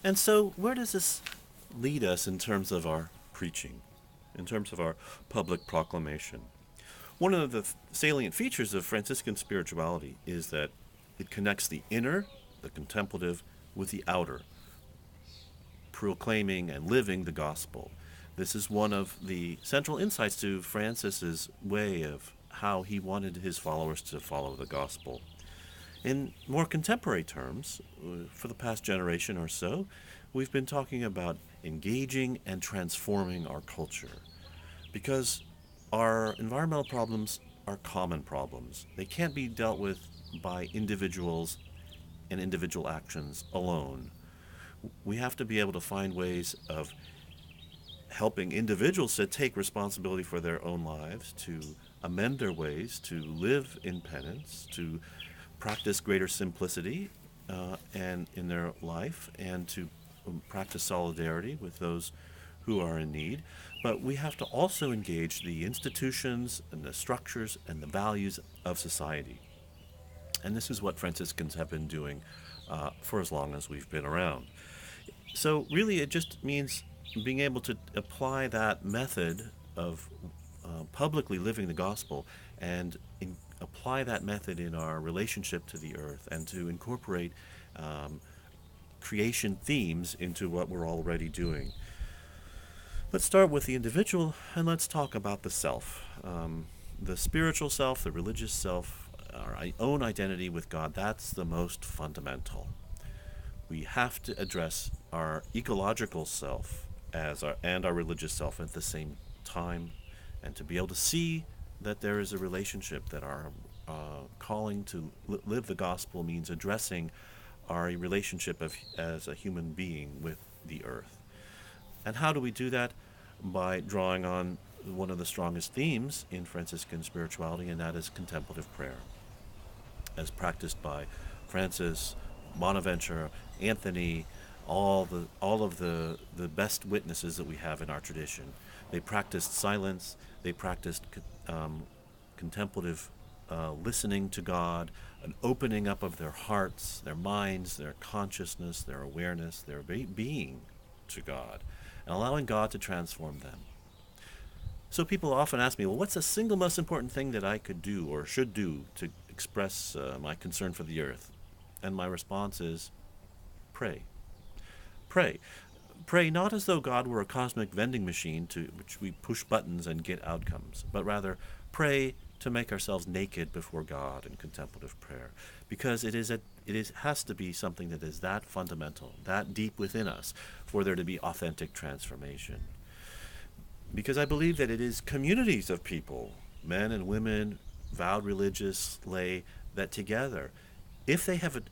And so, where does this lead us in terms of our preaching, in terms of our public proclamation? One of the salient features of Franciscan spirituality is that it connects the inner, the contemplative, with the outer, proclaiming and living the gospel. This is one of the central insights to Francis's way of how he wanted his followers to follow the gospel. In more contemporary terms, for the past generation or so, we've been talking about engaging and transforming our culture because our environmental problems are common problems. They can't be dealt with by individuals and individual actions alone. We have to be able to find ways of helping individuals to take responsibility for their own lives, to amend their ways, to live in penance, to practice greater simplicity and in their life, and to practice solidarity with those who are in need. But we have to also engage the institutions and the structures and the values of society. And this is what Franciscans have been doing for as long as we've been around. So really it just means being able to apply that method of publicly living the gospel and apply that method in our relationship to the earth and to incorporate creation themes into what we're already doing. Let's start with the individual and let's talk about the self. The spiritual self, the religious self, our own identity with God, that's the most fundamental. We have to address our ecological self and our religious self at the same time, and to be able to see that there is a relationship, that our calling to live the gospel means addressing our relationship as a human being with the earth. And how do we do that? By drawing on one of the strongest themes in Franciscan spirituality, and that is contemplative prayer, as practiced by Francis, Bonaventure, Anthony, all of the best witnesses that we have in our tradition. They practiced silence. They practiced contemplative listening to God, an opening up of their hearts, their minds, their consciousness, their awareness, their being to God, and allowing God to transform them. So people often ask me, well, what's the single most important thing that I could do or should do to express my concern for the earth? And my response is, pray. Pray. Pray not as though God were a cosmic vending machine to which we push buttons and get outcomes, but rather pray to make ourselves naked before God in contemplative prayer, because it has to be something that is that fundamental, that deep within us, for there to be authentic transformation. Because I believe that it is communities of people, men and women, vowed religious, lay, that together, if they have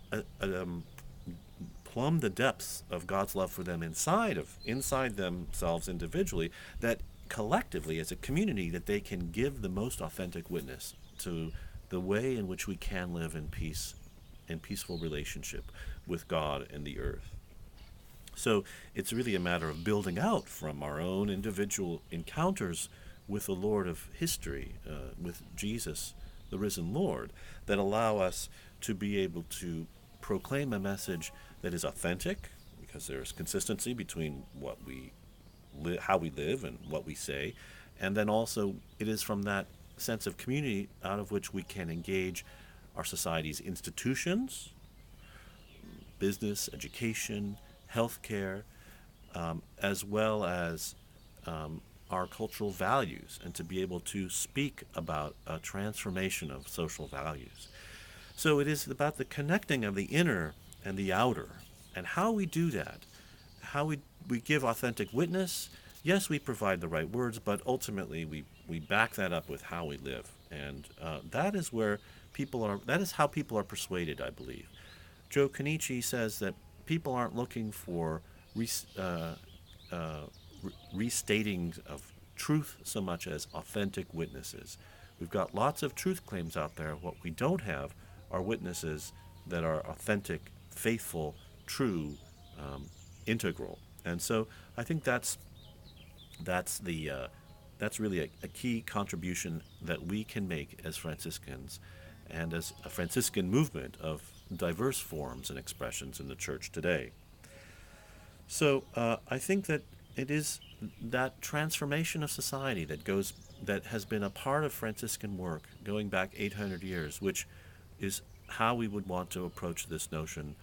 plumbed the depths of God's love for them inside themselves individually, that collectively as a community that they can give the most authentic witness to the way in which we can live in peace and peaceful relationship with God and the earth. So it's really a matter of building out from our own individual encounters with the Lord of history, with Jesus, the risen Lord, that allow us to be able to proclaim a message that is authentic, because there is consistency between how we live and what we say, and then also it is from that sense of community out of which we can engage our society's institutions, business, education, healthcare, as well as our cultural values, and to be able to speak about a transformation of social values. So it is about the connecting of the inner and the outer, and how we do that, how we give authentic witness. Yes, we provide the right words, but ultimately we back that up with how we live. And that is how people are persuaded, I believe. Joe Kenichi says that people aren't looking for restating of truth so much as authentic witnesses. We've got lots of truth claims out there. What we don't have are witnesses that are authentic, faithful, true, integral. And so I think that's really a key contribution that we can make as Franciscans and as a Franciscan movement of diverse forms and expressions in the church today. So I think that it is that transformation of society that has been a part of Franciscan work going back 800 years, which is how we would want to approach this notion